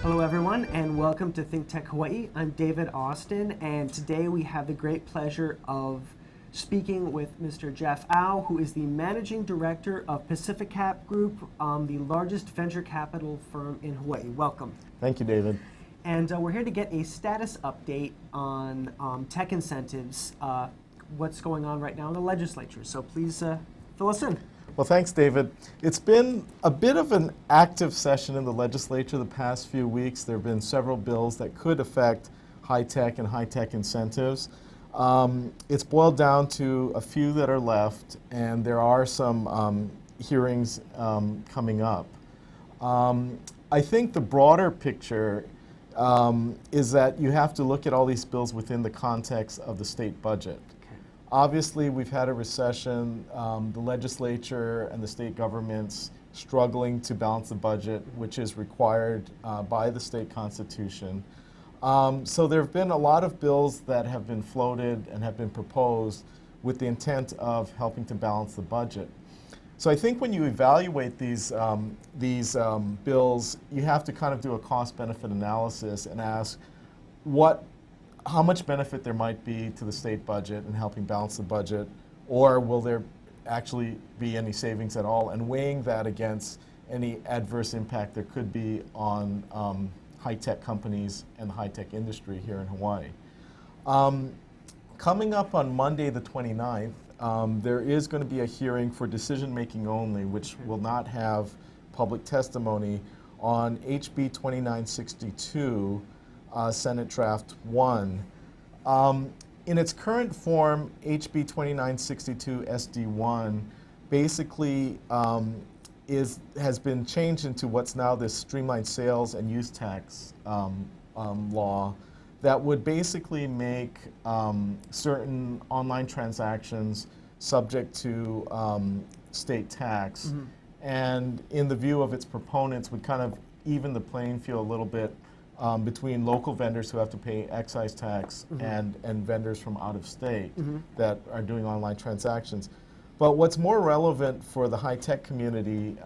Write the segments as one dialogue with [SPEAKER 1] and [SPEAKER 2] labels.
[SPEAKER 1] Hello everyone and welcome to ThinkTech Hawaii. I'm David Austin and today we have the great pleasure of speaking with Mr. Jeff Au, who is the Managing Director of PacifiCap Group, the largest venture capital firm in Hawaii. Welcome.
[SPEAKER 2] Thank you, David.
[SPEAKER 1] And we're here to get a status update on tech incentives, what's going on right now in the legislature. So please fill us in.
[SPEAKER 2] Well, thanks, David. It's been a bit of an active session in the legislature the past few weeks. There have been several bills that could affect high-tech and high-tech incentives. It's boiled down to a few that are left, and there are some hearings coming up. I think the broader picture is that you have to look at all these bills within the context of the state budget. Obviously, we've had a recession, the legislature and the state governments struggling to balance the budget, which is required by the state constitution. So there have been a lot of bills that have been floated and have been proposed with the intent of helping to balance the budget. So I think when you evaluate these bills, you have to kind of do a cost-benefit analysis and ask how much benefit there might be to the state budget in helping balance the budget, or will there actually be any savings at all, and weighing that against any adverse impact there could be on high-tech companies and the high-tech industry here in Hawaii. Coming up on Monday the 29th, there is going to be a hearing for decision-making only, which will not have public testimony on HB 2962, Senate Draft 1. In its current form, HB 2962 SD1 basically has been changed into what's now this streamlined sales and use tax law that would basically make certain online transactions subject to state tax. Mm-hmm. And in the view of its proponents, would kind of even the playing field a little bit between local vendors who have to pay excise tax mm-hmm. and vendors from out of state mm-hmm. that are doing online transactions. But what's more relevant for the high-tech community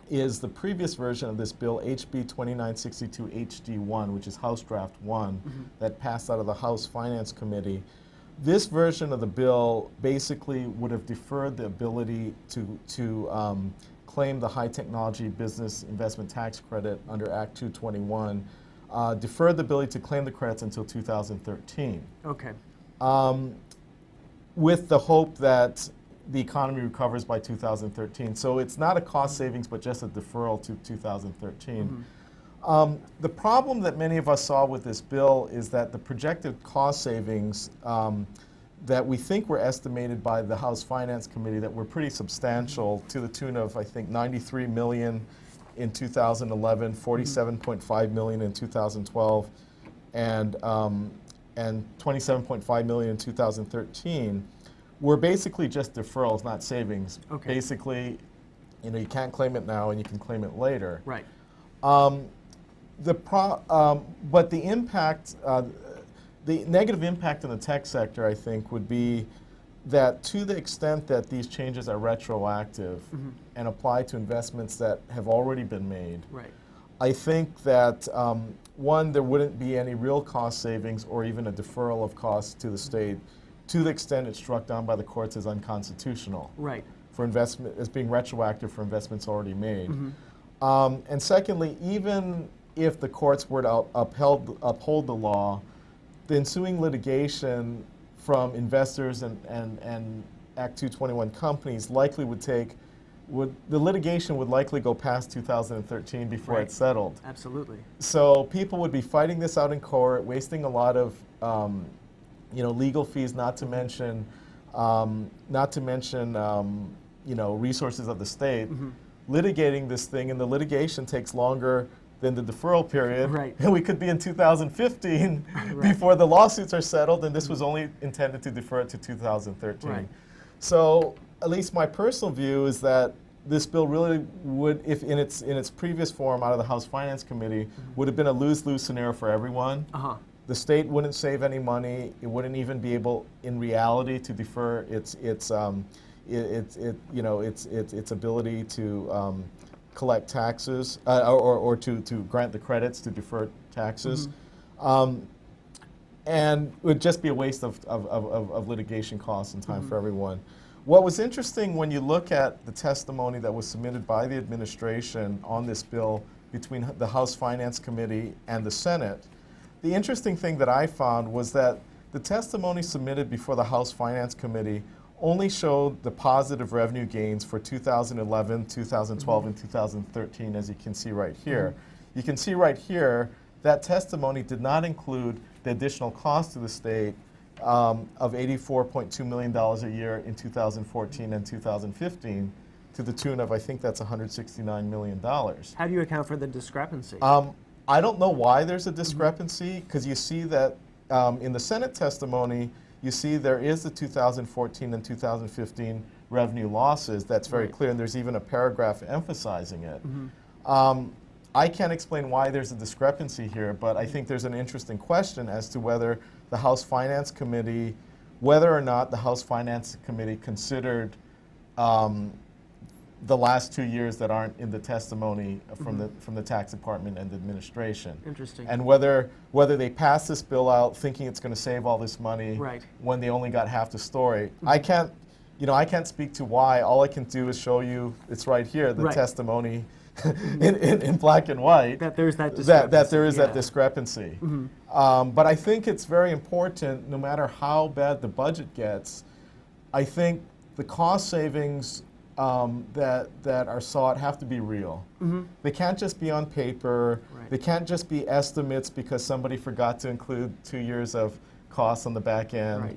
[SPEAKER 2] is the previous version of this bill, HB 2962 HD1, which is House Draft 1, mm-hmm. that passed out of the House Finance Committee. This version of the bill basically would have deferred the ability to claim the high technology business investment tax credit under Act 221, deferred the ability to claim the credits until 2013.
[SPEAKER 1] Okay.
[SPEAKER 2] With the hope that the economy recovers by 2013. So it's not a cost savings, but just a deferral to 2013. Mm-hmm. The problem that many of us saw with this bill is that the projected cost savings that we think were estimated by the House Finance Committee that were pretty substantial, to the tune of, I think, $93 million in 2011, $47.5 million in 2012, and $27.5 million in 2013, were basically just deferrals, not savings.
[SPEAKER 1] Okay.
[SPEAKER 2] Basically, you can't claim it now and you can claim it later.
[SPEAKER 1] Right.
[SPEAKER 2] But the impact, the negative impact in the tech sector, I think, would be that to the extent that these changes are retroactive mm-hmm. and apply to investments that have already been made,
[SPEAKER 1] right.
[SPEAKER 2] I think that, one, there wouldn't be any real cost savings or even a deferral of costs to the state to the extent it's struck down by the courts as unconstitutional.
[SPEAKER 1] Right.
[SPEAKER 2] For investment, as being retroactive for investments already made. Mm-hmm. And secondly, even if the courts were to uphold the law, the ensuing litigation from investors and Act 221 companies likely the litigation would likely go past 2013 before
[SPEAKER 1] right.
[SPEAKER 2] it's settled.
[SPEAKER 1] Absolutely.
[SPEAKER 2] So people would be fighting this out in court, wasting a lot of legal fees, not to mention resources of the state, mm-hmm. litigating this thing, and the litigation takes longer than the deferral period.
[SPEAKER 1] Right.
[SPEAKER 2] And we could be in 2015
[SPEAKER 1] right.
[SPEAKER 2] before the lawsuits are settled, and this was only intended to defer it to 2013.
[SPEAKER 1] Right.
[SPEAKER 2] So at least my personal view is that this bill really would, if in its previous form out of the House Finance Committee, mm-hmm. would have been a lose-lose scenario for everyone. Uh-huh. The state wouldn't save any money. It wouldn't even be able, in reality, to defer its ability collect taxes or to grant the credits to defer taxes. And it would just be a waste of litigation costs and time for everyone. What was interesting when you look at the testimony that was submitted by the administration on this bill between the House Finance Committee and the Senate, the interesting thing that I found was that the testimony submitted before the House Finance Committee only showed the positive revenue gains for 2011, 2012, and 2013, as you can see right here. You can see right here that testimony did not include the additional cost to the state of $84.2 million a year in 2014 and 2015 to the tune of, I think that's $169 million.
[SPEAKER 1] How do you account for the discrepancy?
[SPEAKER 2] I don't know why there's a discrepancy, because you see that in the Senate testimony, you see there is the 2014 and 2015 revenue losses. That's very clear, and there's even a paragraph emphasizing it. I can't explain why there's a discrepancy here, but I think there's an interesting question as to whether the House Finance Committee, whether or not the House Finance Committee considered the last 2 years that aren't in the testimony from the tax department and the administration.
[SPEAKER 1] Interesting.
[SPEAKER 2] And whether they pass this bill out thinking it's going to save all this money when they only got half the story. I can't speak to why. All I can do is show you, it's right here, the testimony in black and white.
[SPEAKER 1] That there's that discrepancy.
[SPEAKER 2] That there is that discrepancy. But I think it's very important, no matter how bad the budget gets, I think the cost savings that are sought have to be real. They can't just be on paper. They can't just be estimates because somebody forgot to include 2 years of costs on the back end.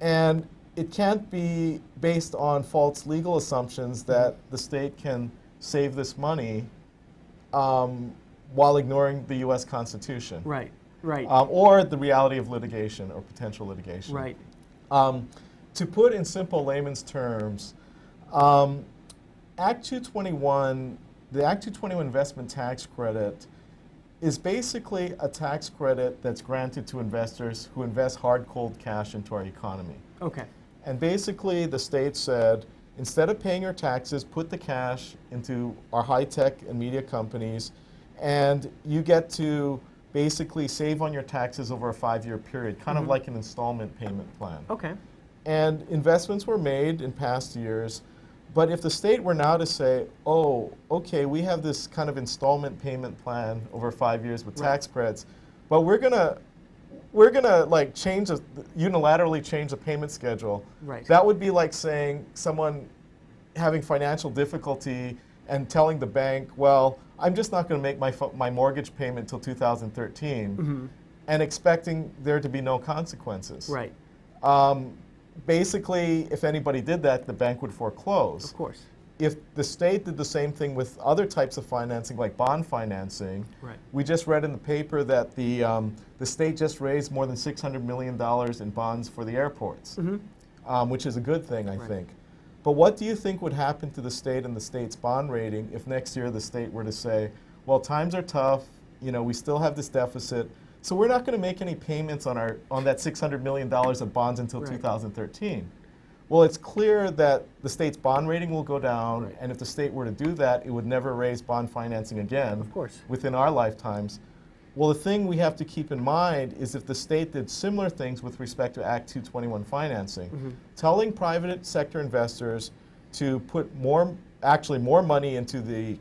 [SPEAKER 2] And it can't be based on false legal assumptions that the state can save this money while ignoring the U.S. Constitution. Or the reality of litigation or potential litigation. To put in simple layman's terms, Act 221, the Act 221 investment tax credit is basically a tax credit that's granted to investors who invest hard, cold cash into our economy. And basically the state said, instead of paying your taxes, put the cash into our high-tech and media companies, and you get to basically save on your taxes over a 5-year period, kind of like an installment payment plan. And investments were made in past years, but if the state were now to say, oh, okay, we have this kind of installment payment plan over 5 years with tax credits, but we're gonna like unilaterally change the payment schedule. That would be like saying someone having financial difficulty and telling the bank, well, I'm just not going to make my mortgage payment till 2013, and expecting there to be no consequences. Basically, if anybody did that, the bank would foreclose. If the state did the same thing with other types of financing, like bond financing, we just read in the paper that the state just raised more than $600 million in bonds for the airports, which is a good thing, I think. But what do you think would happen to the state and the state's bond rating if next year the state were to say, well, times are tough, we still have this deficit, so we're not going to make any payments on that $600 million of bonds until 2013. Well, it's clear that the state's bond rating will go down, and if the state were to do that, it would never raise bond financing again within our lifetimes. Well, the thing we have to keep in mind is if the state did similar things with respect to Act 221 financing, telling private sector investors to put more money into the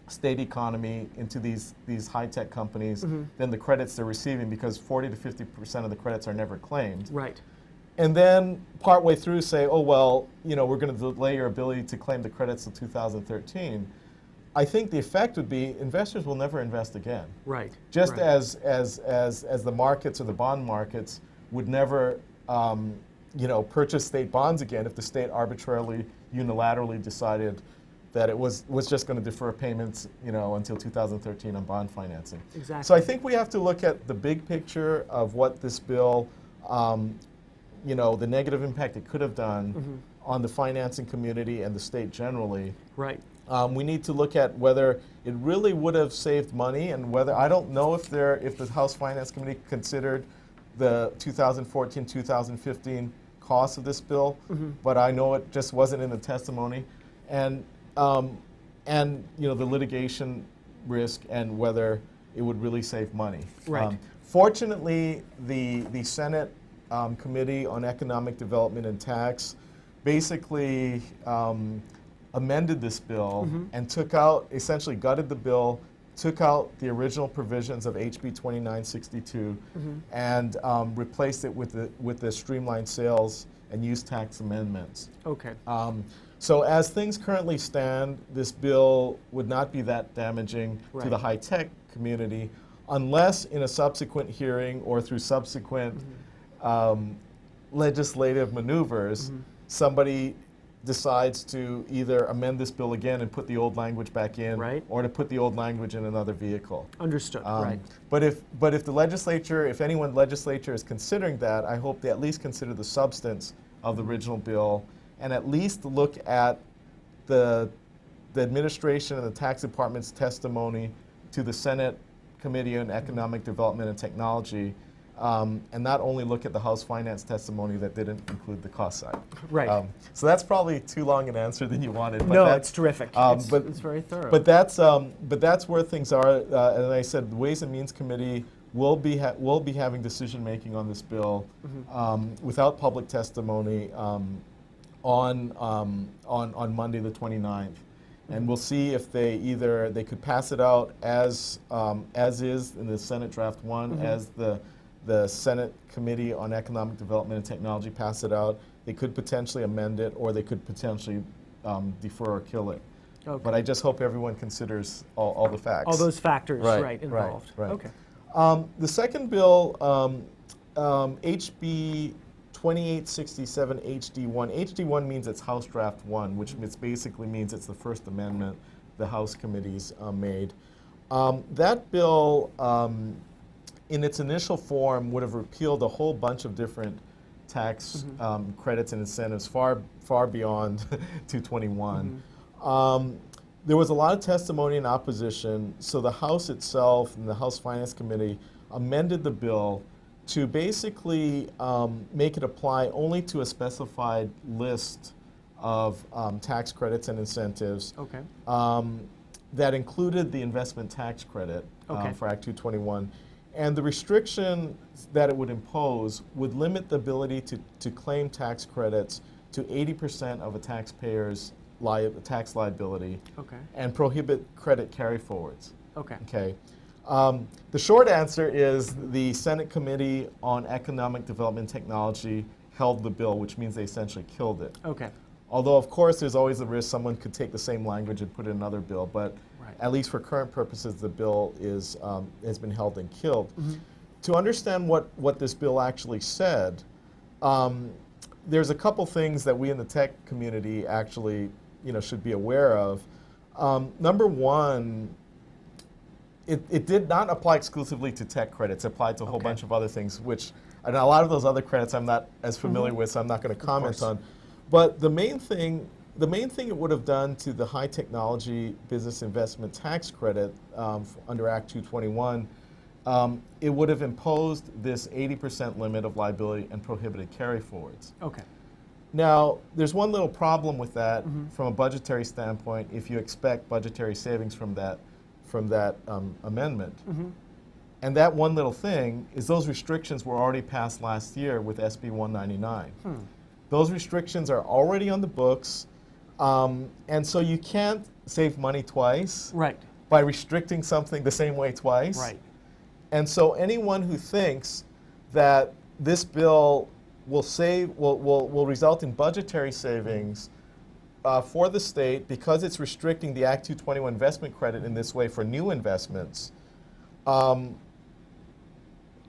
[SPEAKER 2] state economy, into these high-tech companies than the credits they're receiving, because 40 to 50% of the credits are never claimed. And then partway through say, oh, well, we're going to delay your ability to claim the credits till 2013. I think the effect would be investors will never invest again. Just as the markets or the bond markets would never purchase state bonds again if the state arbitrarily, unilaterally decided that it was just going to defer payments until 2013 on bond financing. So I think we have to look at the big picture of what this bill, the negative impact it could have done on the financing community and the state generally. We need to look at whether it really would have saved money, and whether, I don't know if the House Finance Committee considered the 2014-2015 costs of this bill, but I know it just wasn't in the testimony. And and the litigation risk and whether it would really save money.
[SPEAKER 1] Right.
[SPEAKER 2] Fortunately, the Senate Committee on Economic Development and Tax basically amended this bill and took out, essentially gutted the bill, took out the original provisions of HB 2962 and replaced it with the streamlined sales and use tax amendments.
[SPEAKER 1] Okay.
[SPEAKER 2] So as things currently stand, this bill would not be that damaging to the high-tech community unless in a subsequent hearing or through subsequent legislative maneuvers, somebody decides to either amend this bill again and put the old language back in, or to put the old language in another vehicle.
[SPEAKER 1] Understood. Right.
[SPEAKER 2] But if the legislature, if anyone legislature is considering that, I hope they at least consider the substance of the original bill and at least look at the administration and the tax department's testimony to the Senate Committee on Economic Development and Technology, and not only look at the House Finance testimony that didn't include the cost side.
[SPEAKER 1] Right.
[SPEAKER 2] So that's probably too long an answer than you wanted. But
[SPEAKER 1] no, it's terrific. It's very thorough.
[SPEAKER 2] But that's where things are. As I said, the Ways and Means Committee will be having decision making on this bill without public testimony on Monday the 29th. And we'll see if they could pass it out as is in the Senate Draft 1, as the Senate Committee on Economic Development and Technology pass it out. They could potentially amend it, or they could potentially defer or kill it. Okay. But I just hope everyone considers all the facts.
[SPEAKER 1] All those factors, involved.
[SPEAKER 2] Right.
[SPEAKER 1] Okay.
[SPEAKER 2] The second bill, HB 2867 HD1. HD1 means it's House Draft 1, which basically means it's the First Amendment the House committees made. That bill, in its initial form, would have repealed a whole bunch of different tax credits and incentives far beyond 221. There was a lot of testimony in opposition, so the House itself and the House Finance Committee amended the bill to basically make it apply only to a specified list of tax credits and incentives that included the investment tax credit for Act 221. And the restriction that it would impose would limit the ability to claim tax credits to 80% of a taxpayer's tax liability and prohibit credit carryforwards. Okay. The short answer is the Senate Committee on Economic Development and Technology held the bill, which means they essentially killed it. Although, of course, there's always a risk someone could take the same language and put it in another bill, but at least for current purposes, the bill has been held and killed. To understand what this bill actually said, there's a couple things that we in the tech community actually should be aware of. Number one, it did not apply exclusively to tech credits. It applied to a whole bunch of other things, and a lot of those other credits I'm not as familiar with, so I'm not going to comment on. But the main thing it would have done to the high technology business investment tax credit under Act 221, it would have imposed this 80% limit of liability and prohibited carryforwards. Now, there's one little problem with that from a budgetary standpoint if you expect budgetary savings from that amendment. And that one little thing is those restrictions were already passed last year with SB 199. Those restrictions are already on the books, and so you can't save money twice by restricting something the same way twice. And so anyone who thinks that this bill will result in budgetary savings for the state because it's restricting the Act 221 investment credit in this way for new investments,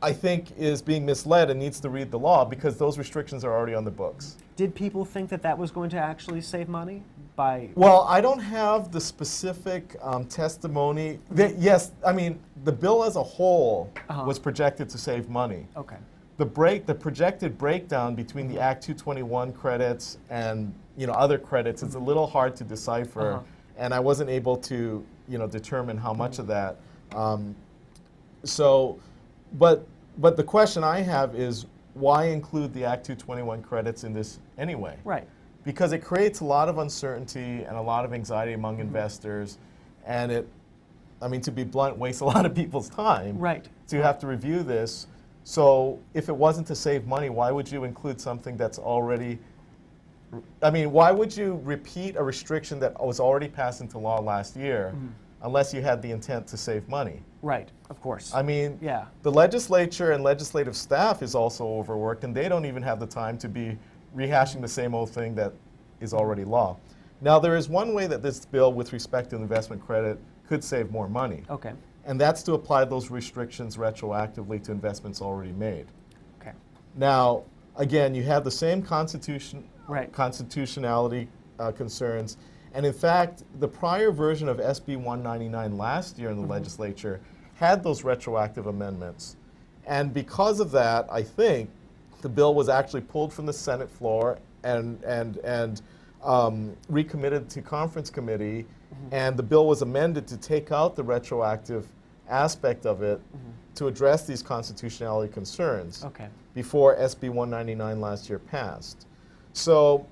[SPEAKER 2] I think is being misled and needs to read the law because those restrictions are already on the books.
[SPEAKER 1] Did people think that was going to actually save money?
[SPEAKER 2] Well, I don't have the specific testimony. Yes, I mean, the bill as a whole was projected to save money. The projected breakdown between the Act 221 credits and other credits is a little hard to decipher, and I wasn't able to determine how much of that. But the question I have is why include the Act 221 credits in this anyway? because it creates a lot of uncertainty and a lot of anxiety among investors, and it, I mean, to be blunt, wastes a lot of people's time
[SPEAKER 1] Right.
[SPEAKER 2] to have to review this. So if it wasn't to save money, why would you include something that's already, I mean, why would you repeat a restriction that was already passed into law last year unless you had the intent to save money?
[SPEAKER 1] Right, of course.
[SPEAKER 2] I mean,
[SPEAKER 1] Yeah.
[SPEAKER 2] the legislature and legislative staff is also overworked, and they don't even have the time to be rehashing the same old thing that is already law. Now, there is one way that this bill, with respect to investment credit, could save more money,
[SPEAKER 1] Okay.
[SPEAKER 2] and that's to apply those restrictions retroactively to investments already made.
[SPEAKER 1] Okay.
[SPEAKER 2] Now, again, you have the same
[SPEAKER 1] Right.
[SPEAKER 2] constitutionality concerns. And in fact, the prior version of SB 199 last year in the legislature had those retroactive amendments. And because of that, I think the bill was actually pulled from the Senate floor and recommitted to conference committee. And the bill was amended to take out the retroactive aspect of it to address these constitutionality concerns
[SPEAKER 1] Okay.
[SPEAKER 2] before SB 199 last year passed. So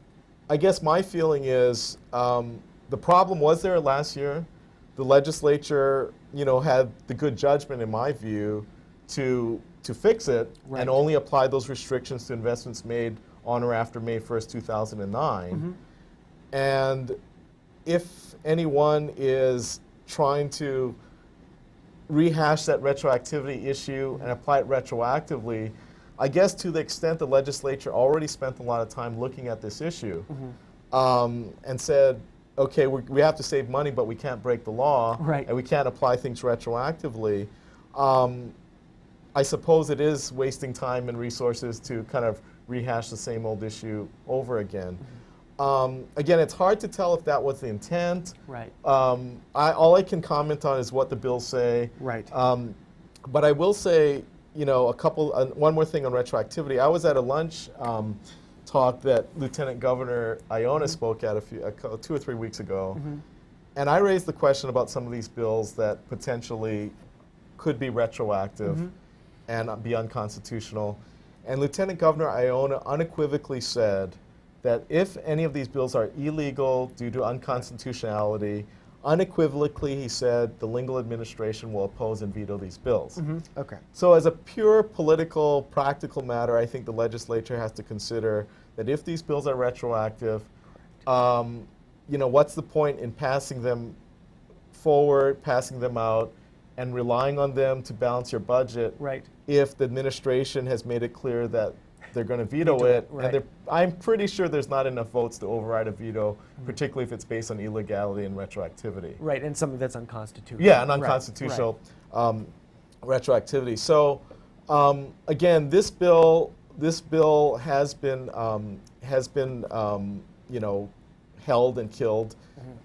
[SPEAKER 2] I guess my feeling is the problem was there last year. The legislature, you know, had the good judgment, in my view, to fix it
[SPEAKER 1] Right.
[SPEAKER 2] and only apply those restrictions to investments made on or after May 1st, 2009. And if anyone is trying to rehash that retroactivity issue and apply it retroactively, I guess to the extent the legislature already spent a lot of time looking at this issue and said, okay, we have to save money, but we can't break the law,
[SPEAKER 1] Right.
[SPEAKER 2] and we can't apply things retroactively, I suppose it is wasting time and resources to kind of rehash the same old issue over again. Again, it's hard to tell if that was the intent.
[SPEAKER 1] Right.
[SPEAKER 2] All I can comment on is what the bills say.
[SPEAKER 1] Right.
[SPEAKER 2] But I will say, you know, one more thing on retroactivity. I was at a lunch talk that Lieutenant Governor Iona spoke at 2 or 3 weeks ago, and I raised the question about some of these bills that potentially could be retroactive and be unconstitutional. And Lieutenant Governor Iona unequivocally said that if any of these bills are illegal due to unconstitutionality, unequivocally, he said, the Lingle administration will oppose and veto these bills.
[SPEAKER 1] Okay.
[SPEAKER 2] So as a pure political, practical matter, I think the legislature has to consider that if these bills are retroactive, you know, what's the point in passing them forward, passing them out, and relying on them to balance your budget
[SPEAKER 1] Right.
[SPEAKER 2] if the administration has made it clear that they're going to veto it,
[SPEAKER 1] right.
[SPEAKER 2] and I'm pretty sure there's not enough votes to override a veto, particularly if it's based on illegality and retroactivity.
[SPEAKER 1] Right, and something that's unconstitutional.
[SPEAKER 2] Yeah, and unconstitutional retroactivity. So again, this bill has been you know, held and killed,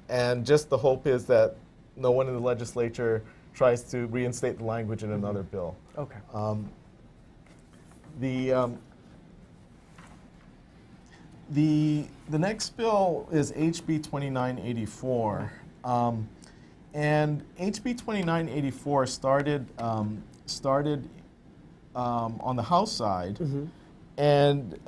[SPEAKER 2] and just the hope is that no one in the legislature tries to reinstate the language in another bill.
[SPEAKER 1] Okay.
[SPEAKER 2] The next bill is HB 2984, and HB 2984 started on the House side, and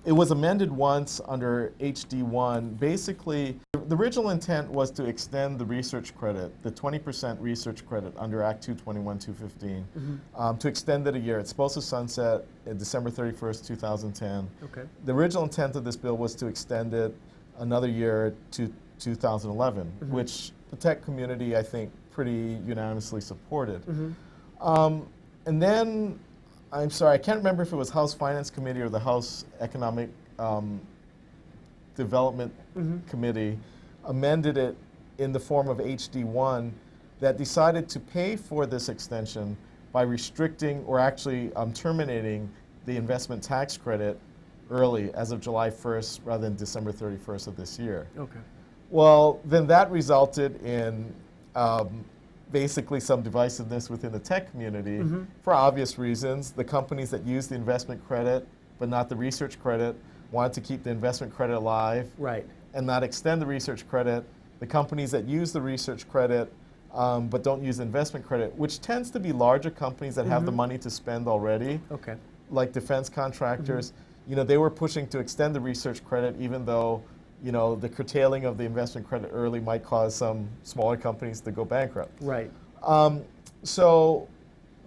[SPEAKER 2] it was amended once under HD1. Basically, the original intent was to extend the research credit, the 20% research credit under Act 221-215, to extend it a year. It's supposed to sunset December 31st, 2010.
[SPEAKER 1] Okay.
[SPEAKER 2] The original intent of this bill was to extend it another year to 2011, which the tech community, I think, pretty unanimously supported. And then, I'm sorry, I can't remember if it was House Finance Committee or the House Economic Development Committee amended it in the form of HD1 that decided to pay for this extension by restricting or actually terminating the investment tax credit early as of July 1st rather than December 31st of this year.
[SPEAKER 1] Okay.
[SPEAKER 2] Well, then that resulted in basically some divisiveness within the tech community for obvious reasons. The companies that use the investment credit but not the research credit wanted to keep the investment credit alive and not extend the research credit. The companies that use the research credit but don't use the investment credit, which tends to be larger companies that have the money to spend already, like defense contractors, they were pushing to extend the research credit, even though, the curtailing of the investment credit early might cause some smaller companies to go bankrupt.
[SPEAKER 1] Right.
[SPEAKER 2] So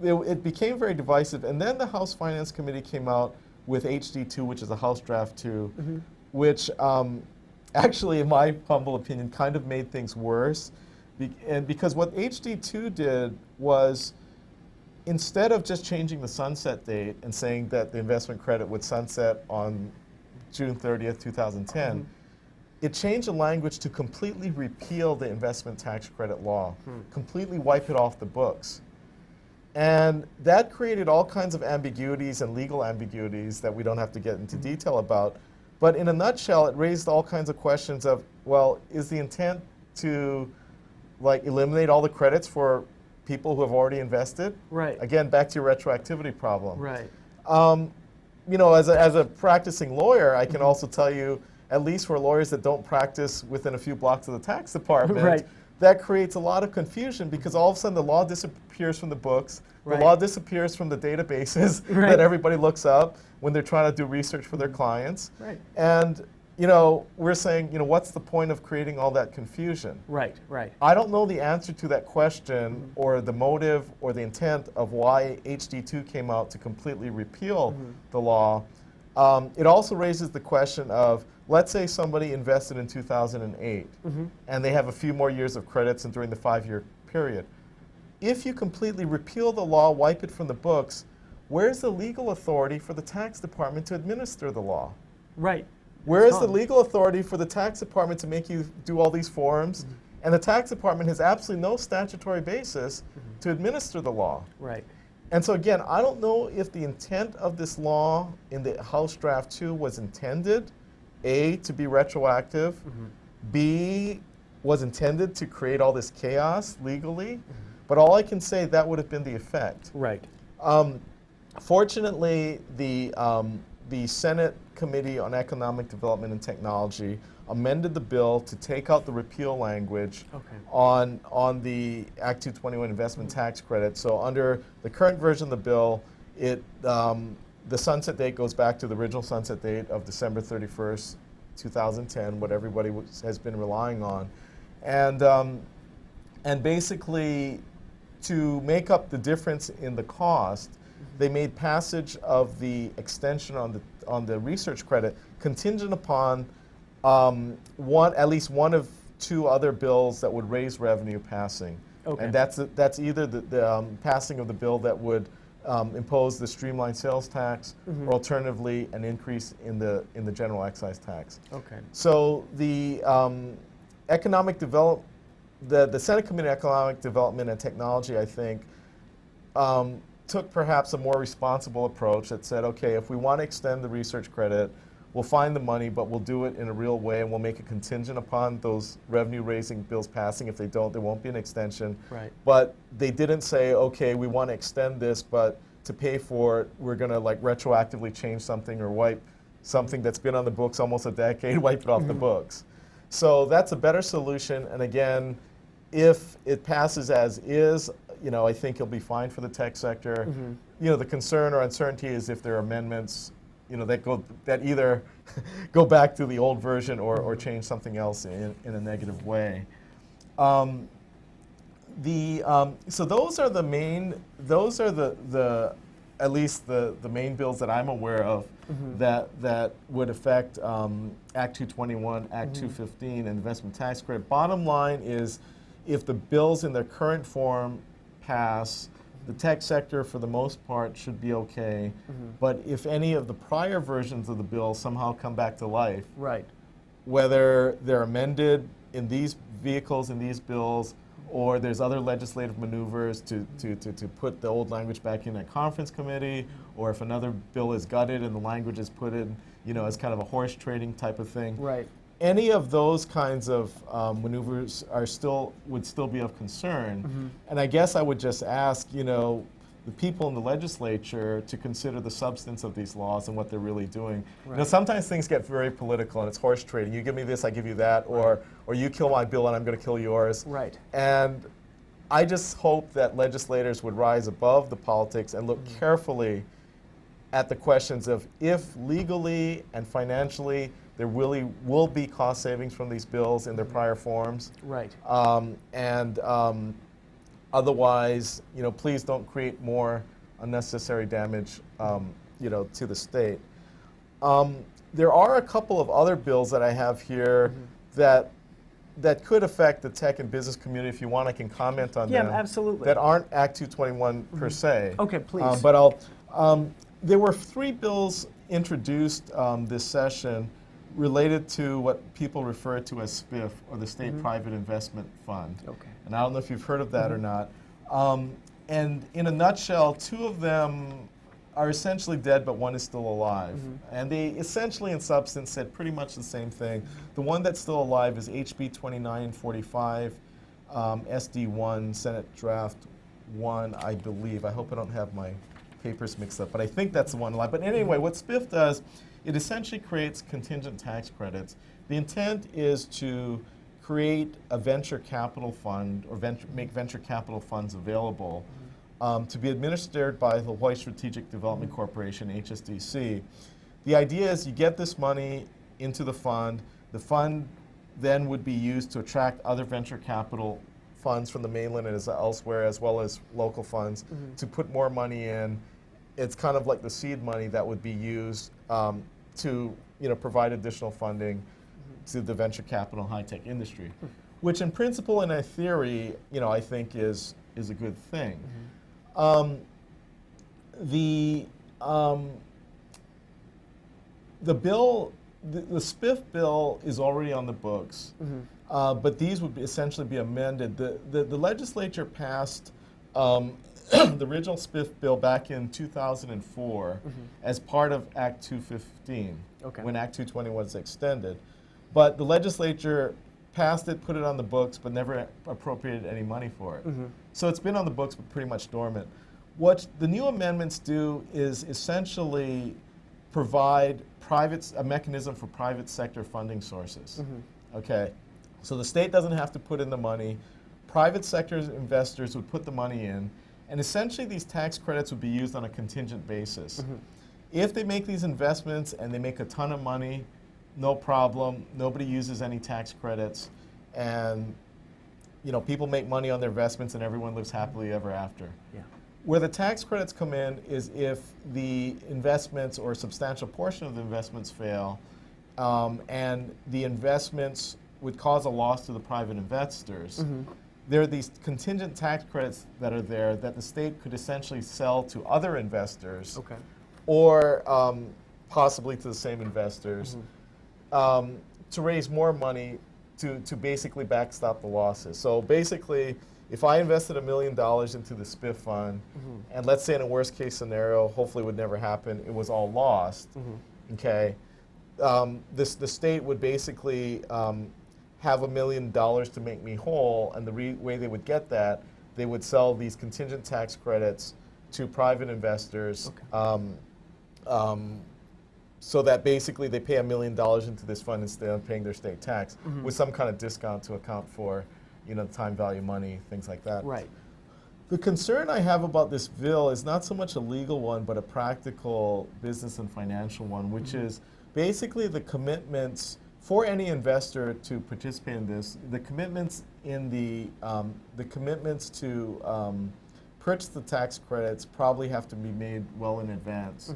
[SPEAKER 2] it became very divisive. And then the House Finance Committee came out with HD2, which is a House Draft 2, which actually, in my humble opinion, kind of made things worse. And because what HD2 did was, instead of just changing the sunset date and saying that the investment credit would sunset on June 30th, 2010, it changed the language to completely repeal the investment tax credit law, completely wipe it off the books. And that created all kinds of ambiguities and legal ambiguities that we don't have to get into detail about. But in a nutshell, it raised all kinds of questions of, well, is the intent to eliminate all the credits for people who have already invested?
[SPEAKER 1] Right.
[SPEAKER 2] Again, back to your retroactivity problem.
[SPEAKER 1] Right.
[SPEAKER 2] As a practicing lawyer, I can also tell you, at least for lawyers that don't practice within a few blocks of the tax department,
[SPEAKER 1] right.
[SPEAKER 2] that creates a lot of confusion because all of a sudden the law disappears from the books,
[SPEAKER 1] right.
[SPEAKER 2] the law disappears from the databases
[SPEAKER 1] right.
[SPEAKER 2] that everybody looks up when they're trying to do research for their clients.
[SPEAKER 1] Right.
[SPEAKER 2] And we're saying, what's the point of creating all that confusion?
[SPEAKER 1] Right, right.
[SPEAKER 2] I don't know the answer to that question or the motive or the intent of why HD2 came out to completely repeal the law. It also raises the question of, let's say somebody invested in 2008 and they have a few more years of credits and during the 5-year period. If you completely repeal the law, wipe it from the books, where's the legal authority for the tax department to administer the law?
[SPEAKER 1] Right.
[SPEAKER 2] Where is the legal authority for the tax department to make you do all these forms? And the tax department has absolutely no statutory basis to administer the law.
[SPEAKER 1] Right.
[SPEAKER 2] And so again, I don't know if the intent of this law in the House Draft 2 was intended, A, to be retroactive, B, was intended to create all this chaos legally, but all I can say, that would have been the effect.
[SPEAKER 1] Right.
[SPEAKER 2] Fortunately, the Senate Committee on Economic Development and Technology amended the bill to take out the repeal language on the Act 221 investment tax credit. So under the current version of the bill, the sunset date goes back to the original sunset date of December 31st, 2010, what everybody has been relying on. And basically, to make up the difference in the cost, they made passage of the extension on the research credit contingent upon at least one of two other bills that would raise revenue passing. And that's either the passing of the bill that would impose the streamlined sales tax, or alternatively an increase in the general excise tax. So the the Senate Committee on Economic Development and Technology, I think, took perhaps a more responsible approach that said, okay, if we want to extend the research credit, we'll find the money, but we'll do it in a real way, and we'll make it contingent upon those revenue-raising bills passing. If they don't, there won't be an extension.
[SPEAKER 1] Right.
[SPEAKER 2] But they didn't say, okay, we want to extend this, but to pay for it, we're going to retroactively change something or wipe something that's been on the books almost a decade, wipe it off the books. So that's a better solution. And again, if it passes as is, I think it'll be fine for the tech sector. The concern or uncertainty is if there are amendments, that either go back to the old version or change something else in a negative way. So those are at least the main bills that I'm aware of that would affect Act 221, Act 215, and investment tax credit. Bottom line is, if the bills in their current form pass, the tech sector, for the most part, should be okay. But if any of the prior versions of the bill somehow come back to life, whether they're amended in these vehicles, in these bills, or there's other legislative maneuvers to put the old language back in a conference committee, or if another bill is gutted and the language is put in, as kind of a horse trading type of thing. Any of those kinds of maneuvers would still be of concern. And I guess I would just ask, the people in the legislature to consider the substance of these laws and what they're really doing. Sometimes things get very political and it's horse trading. You give me this, I give you that, or you kill my bill and I'm going to kill yours. And I just hope that legislators would rise above the politics and look carefully at the questions of if legally and financially there really will be cost savings from these bills in their prior forms.
[SPEAKER 1] Right.
[SPEAKER 2] Otherwise, please don't create more unnecessary damage, to the state. There are a couple of other bills that I have here that could affect the tech and business community. If you want, I can comment on them.
[SPEAKER 1] Yeah, absolutely.
[SPEAKER 2] That aren't Act 221 per se.
[SPEAKER 1] Okay, please.
[SPEAKER 2] There were 3 bills introduced this session related to what people refer to as SPIF, or the State Private Investment Fund.
[SPEAKER 1] Okay.
[SPEAKER 2] And I don't know if you've heard of that or not. And in a nutshell, 2 of them are essentially dead, but 1 is still alive. And they essentially, in substance, said pretty much the same thing. The one that's still alive is HB 2945, SD1, Senate Draft 1, I believe. I hope I don't have my papers mixed up, but I think that's the one alive. But anyway, what SPIF does, it essentially creates contingent tax credits. The intent is to create a venture capital fund, or make venture capital funds available to be administered by the Hawaii Strategic Development Corporation, HSDC. The idea is you get this money into the fund. The fund then would be used to attract other venture capital funds from the mainland and elsewhere, as well as local funds, to put more money in. It's kind of like the seed money that would be used to provide additional funding to the venture capital high-tech industry, which in principle and in theory, I think is a good thing. The bill, the SPIF bill is already on the books, but these would essentially be amended. The legislature passed the original SPIF bill back in 2004 as part of Act 215, when Act 220 was extended. But the legislature passed it, put it on the books, but never appropriated any money for it. So it's been on the books, but pretty much dormant. What the new amendments do is essentially provide a mechanism for private sector funding sources. Okay, so the state doesn't have to put in the money. Private sector investors would put the money in, and essentially these tax credits would be used on a contingent basis. If they make these investments and they make a ton of money, no problem, nobody uses any tax credits, and people make money on their investments and everyone lives happily ever after.
[SPEAKER 1] Yeah.
[SPEAKER 2] Where the tax credits come in is if the investments or a substantial portion of the investments fail, and the investments would cause a loss to the private investors. There are these contingent tax credits that are there that the state could essentially sell to other investors, or possibly to the same investors, to raise more money to basically backstop the losses. So basically, if I invested $1 million into the SPIF fund, and let's say in a worst case scenario, hopefully it would never happen, it was all lost, okay, the state would basically have $1 million to make me whole, and the way they would get that, they would sell these contingent tax credits to private investors, so that basically they pay $1 million into this fund instead of paying their state tax, with some kind of discount to account for, the time value money, things like that.
[SPEAKER 1] Right.
[SPEAKER 2] The concern I have about this bill is not so much a legal one, but a practical business and financial one, which is basically the commitments for any investor to participate in this. The commitments in the commitments to purchase the tax credits probably have to be made well in advance.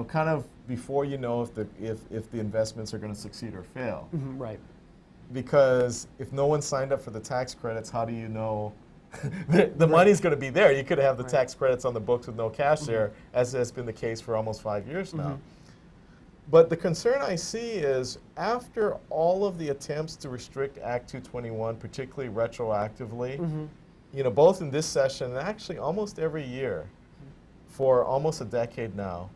[SPEAKER 2] Kind of before if the investments are going to succeed or fail.
[SPEAKER 1] Right.
[SPEAKER 2] Because if no one signed up for the tax credits, how do you know the money's going to be there? You could have the tax credits on the books with no cash there, as has been the case for almost 5 years now. But the concern I see is after all of the attempts to restrict Act 221, particularly retroactively, both in this session and actually almost every year for almost a decade now,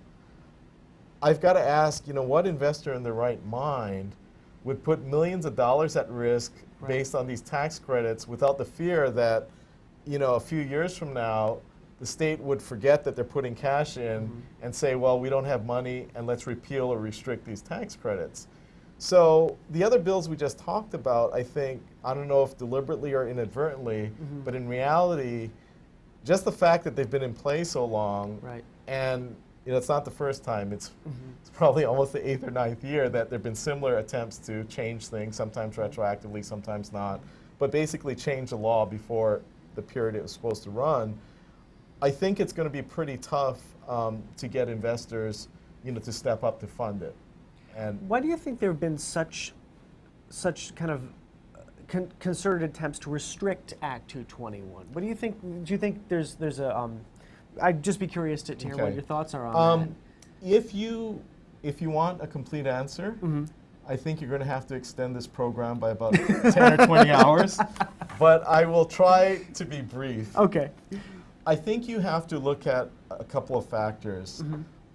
[SPEAKER 2] I've got to ask, what investor in their right mind would put millions of dollars at risk based on these tax credits without the fear that, a few years from now, the state would forget that they're putting cash in and say, well, we don't have money and let's repeal or restrict these tax credits. So the other bills we just talked about, I think, I don't know if deliberately or inadvertently, but in reality, just the fact that they've been in place so long and it's not the first time. It's probably almost the 8th or 9th year that there have been similar attempts to change things, sometimes retroactively, sometimes not, but basically change the law before the period it was supposed to run. I think it's going to be pretty tough to get investors, to step up to fund it. And
[SPEAKER 1] why do you think there have been such kind of concerted attempts to restrict Act 221? What do you think? Do you think there's a? I'd just be curious to hear what your thoughts are on that.
[SPEAKER 2] If you want a complete answer, I think you're going to have to extend this program by about 10 or 20 hours. But I will try to be brief.
[SPEAKER 1] Okay.
[SPEAKER 2] I think you have to look at a couple of factors.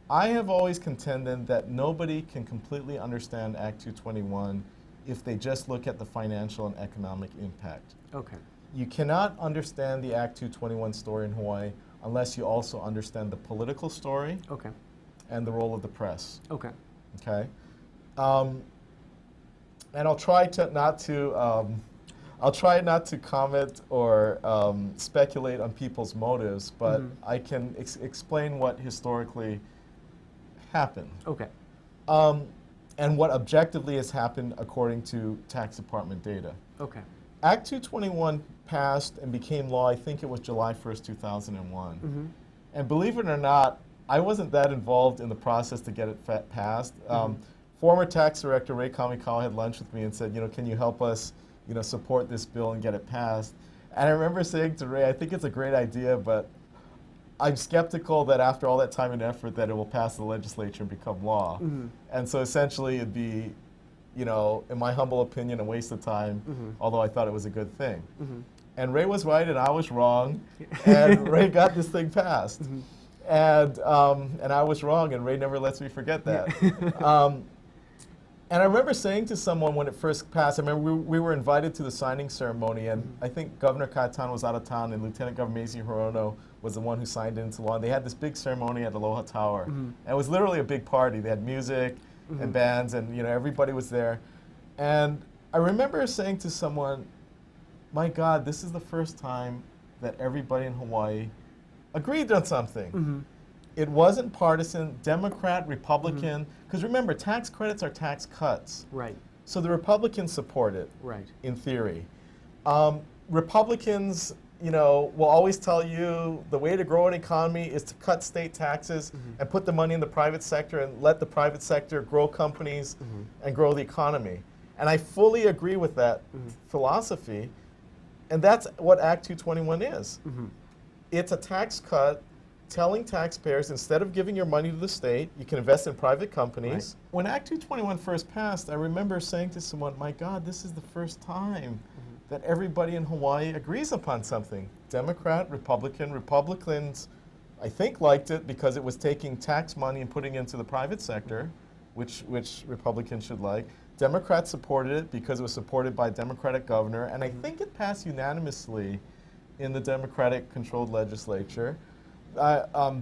[SPEAKER 2] I have always contended that nobody can completely understand Act 221 if they just look at the financial and economic impact.
[SPEAKER 1] Okay.
[SPEAKER 2] You cannot understand the Act 221 story in Hawaii unless you also understand the political story and the role of the press.
[SPEAKER 1] Okay.
[SPEAKER 2] Okay. And I'll try not to comment or speculate on people's motives, but I can explain what historically happened.
[SPEAKER 1] Okay.
[SPEAKER 2] And what objectively has happened according to tax department data.
[SPEAKER 1] Okay.
[SPEAKER 2] Act 221 passed and became law, I think it was July 1st, 2001. And believe it or not, I wasn't that involved in the process to get it passed. Former tax director Ray Kamikawa had lunch with me and said, can you help us, support this bill and get it passed? And I remember saying to Ray, I think it's a great idea, but I'm skeptical that after all that time and effort that it will pass the legislature and become law. And so essentially it'd be, in my humble opinion, a waste of time, although I thought it was a good thing. And Ray was right and I was wrong, and Ray got this thing passed. And I was wrong, and Ray never lets me forget that. And I remember saying to someone when it first passed, I remember we were invited to the signing ceremony, and I think Governor Kaetan was out of town, and Lieutenant Governor Mazie Hirono was the one who signed it into law. They had this big ceremony at Aloha Tower. And it was literally a big party. They had music and bands, and everybody was there. And I remember saying to someone, my God, this is the first time that everybody in Hawaii agreed on something. It wasn't partisan, Democrat, Republican, because remember, tax credits are tax cuts.
[SPEAKER 1] Right.
[SPEAKER 2] So the Republicans support it, in theory. Republicans, will always tell you the way to grow an economy is to cut state taxes and put the money in the private sector and let the private sector grow companies and grow the economy. And I fully agree with that philosophy. And that's what Act 221 is. It's a tax cut telling taxpayers, instead of giving your money to the state, you can invest in private companies. When Act 221 first passed, I remember saying to someone, my God, this is the first time that everybody in Hawaii agrees upon something. Democrat, Republican, Republicans, I think, liked it because it was taking tax money and putting it into the private sector, which Republicans should like. Democrats supported it because it was supported by a Democratic governor, and I think it passed unanimously in the Democratic-controlled legislature.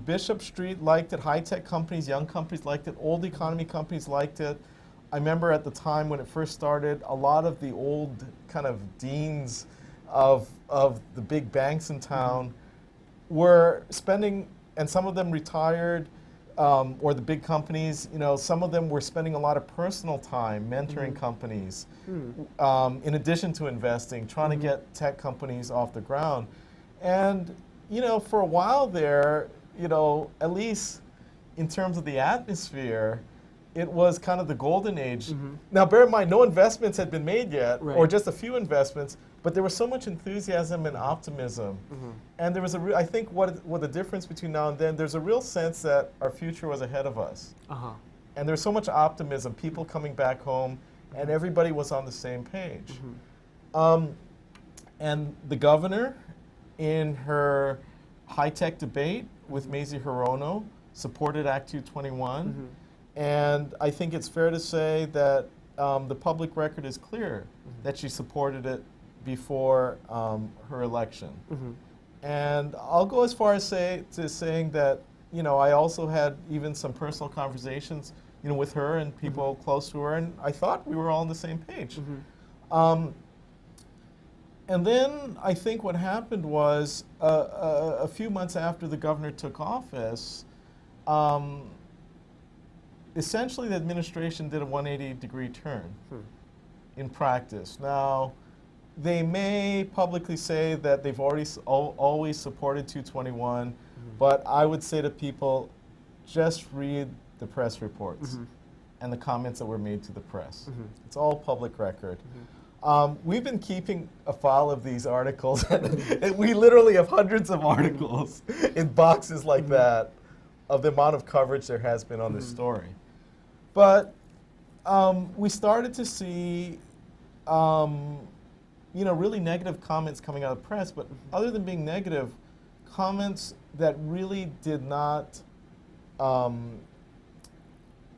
[SPEAKER 2] Bishop Street liked it, high-tech companies, young companies liked it, old economy companies liked it. I remember at the time when it first started, a lot of the old kind of deans of the big banks in town were spending, and some of them retired, or the big companies, some of them were spending a lot of personal time mentoring companies, in addition to investing, trying to get tech companies off the ground. And for a while there, at least in terms of the atmosphere, it was kind of the golden age. Now, bear in mind, no investments had been made yet, or just a few investments, but there was so much enthusiasm and optimism. And there was I think what the difference between now and then, there's a real sense that our future was ahead of us. And there was so much optimism, people coming back home, and everybody was on the same page. And the governor, in her high-tech debate with Mazie Hirono, supported Act 221. And I think it's fair to say that the public record is clear that she supported it before her election. And I'll go as far as saying that I also had even some personal conversations with her and people close to her, and I thought we were all on the same page. And then I think what happened was a few months after the governor took office, essentially the administration did a 180-degree turn in practice. Now, they may publicly say that they've always supported 221, but I would say to people, just read the press reports and the comments that were made to the press. It's all public record. We've been keeping a file of these articles, and we literally have hundreds of articles in boxes like that of the amount of coverage there has been on this story. But we started to see really negative comments coming out of the press, but other than being negative, comments that really did not,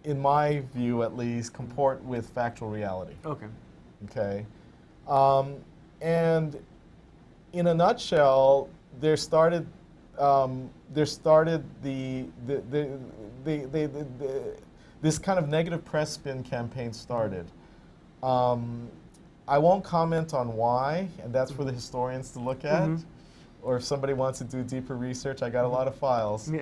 [SPEAKER 2] in my view at least, comport with factual reality. Okay. Okay. And in a nutshell, there started this kind of negative press spin campaign started. I won't comment on why, and that's for the historians to look at. Or if somebody wants to do deeper research, I got a lot of files.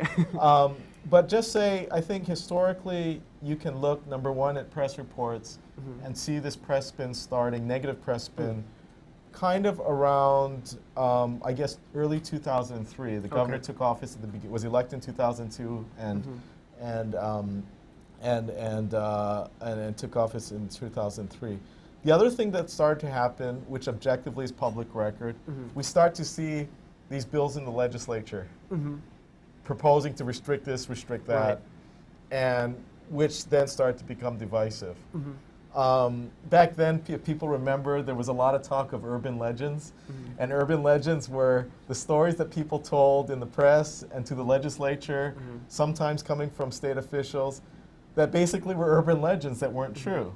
[SPEAKER 2] But just say, I think historically, you can look, number one, at press reports and see this press spin starting, negative press spin, kind of around, I guess, early 2003. The governor took office at the beginning, was elected in 2002, and took office in 2003. The other thing that started to happen, which objectively is public record, we start to see these bills in the legislature proposing to restrict this, restrict that, and which then started to become divisive. Back then, people remember there was a lot of talk of urban legends, and urban legends were the stories that people told in the press and to the legislature, sometimes coming from state officials, that basically were urban legends that weren't true.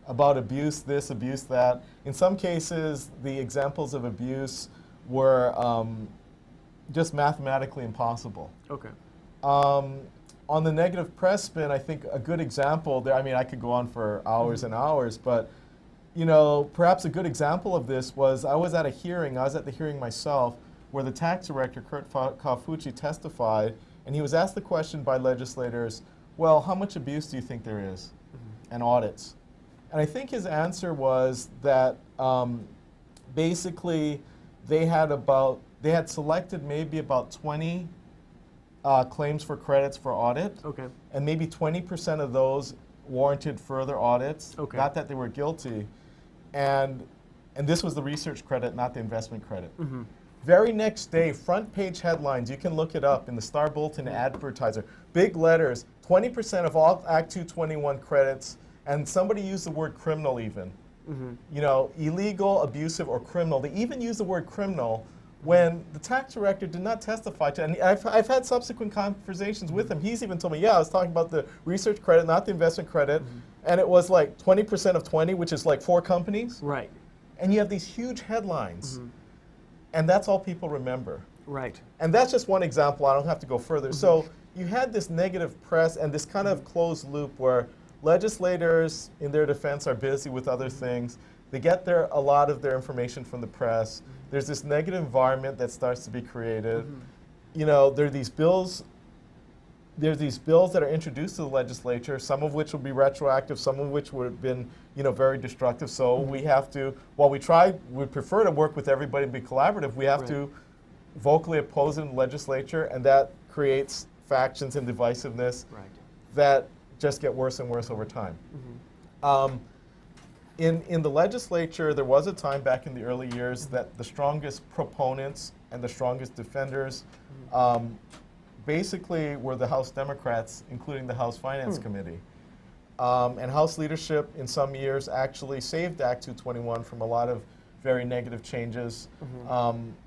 [SPEAKER 2] About abuse this, abuse that. In some cases, the examples of abuse were just mathematically impossible. On the negative press spin, I think a good example there, I mean, I could go on for hours and hours, but perhaps a good example of this was I was at the hearing myself, where the tax director, Kurt Kafuchi, testified, and he was asked the question by legislators, well, how much abuse do you think there is? And audits. And I think his answer was that basically they had selected maybe about 20 claims for credits for audit, and maybe 20% of those warranted further audits, not that they were guilty, and this was the research credit, not the investment credit. Very next day, front page headlines, you can look it up in the Star Bulletin Advertiser, big letters, 20% of all Act 221 credits, and somebody used the word criminal even. Illegal, abusive, or criminal. They even used the word criminal when the tax director did not testify to, and I've had subsequent conversations with him. He's even told me, yeah, I was talking about the research credit, not the investment credit, and it was like 20% of 20, which is like 4 companies. And you have these huge headlines, and that's all people remember. And that's just one example. I don't have to go further. So you had this negative press and this kind of closed loop where legislators, in their defense, are busy with other things. They get a lot of their information from the press. There's this negative environment that starts to be created. There are these bills. There's these bills that are introduced to the legislature, some of which will be retroactive, some of which would have been, very destructive. So we have to, while we prefer to work with everybody and be collaborative, we have to vocally oppose it in the legislature, and that creates factions and divisiveness that just get worse and worse over time. In the legislature, there was a time back in the early years that the strongest proponents and the strongest defenders basically were the House Democrats, including the House Finance Committee. And House leadership in some years actually saved Act 221 from a lot of very negative changes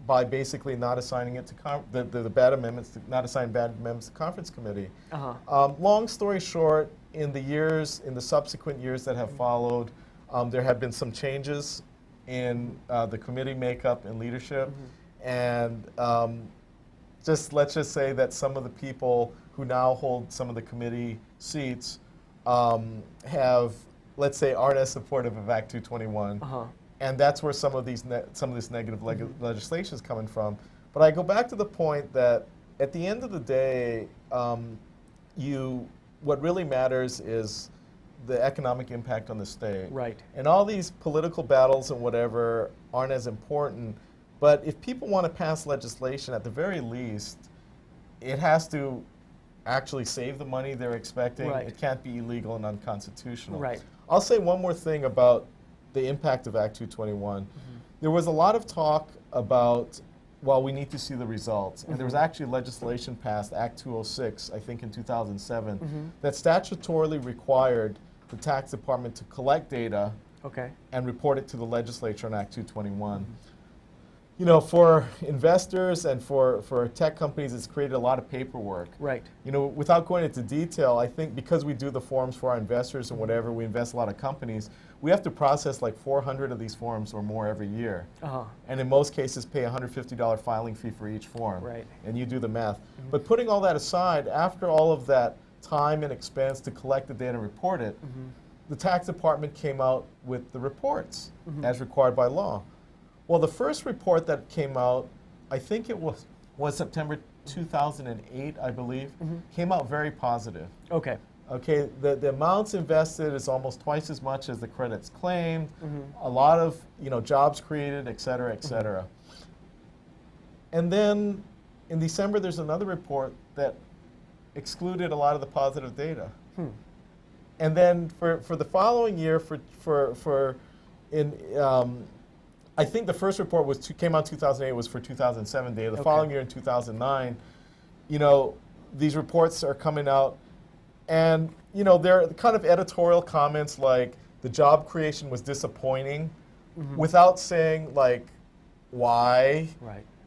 [SPEAKER 2] by basically not assigning it to the bad amendments, not assigning bad amendments to conference committee. Long story short, in the subsequent years that have followed, there have been some changes in the committee makeup and leadership, and let's just say that some of the people who now hold some of the committee seats let's say, aren't as supportive of Act 221. And that's where some of this negative legislation is coming from. But I go back to the point that at the end of the day, what really matters is the economic impact on the state.
[SPEAKER 1] Right.
[SPEAKER 2] And all these political battles and whatever aren't as important, but if people want to pass legislation, at the very least, it has to actually save the money they're expecting.
[SPEAKER 1] Right.
[SPEAKER 2] It can't be illegal and unconstitutional.
[SPEAKER 1] Right.
[SPEAKER 2] I'll say one more thing about the impact of Act 221. There was a lot of talk about, well, we need to see the results. And there was actually legislation passed, Act 206, I think in 2007, that statutorily required the tax department to collect data and report it to the legislature on Act 221. You know, for investors and for tech companies, it's created a lot of paperwork.
[SPEAKER 1] Right.
[SPEAKER 2] You know, without going into detail, I think because we do the forms for our investors and whatever, we invest a lot of companies, we have to process like 400 of these forms or more every year. And in most cases, pay a $150 filing fee for each form.
[SPEAKER 1] Right.
[SPEAKER 2] And you do the math. But putting all that aside, after all of that time and expense to collect the data and report it, the tax department came out with the reports as required by law. Well, the first report that came out, I think it was September 2008, I believe, came out very positive.
[SPEAKER 1] Okay.
[SPEAKER 2] Okay, the amounts invested is almost twice as much as the credits claimed. A lot of jobs created, et cetera, et cetera. And then in December, there's another report that excluded a lot of the positive data. And then for the following year, I think the first report came out in 2008, was for 2007 data. The following year in 2009, these reports are coming out, and there are kind of editorial comments like the job creation was disappointing, without saying like why,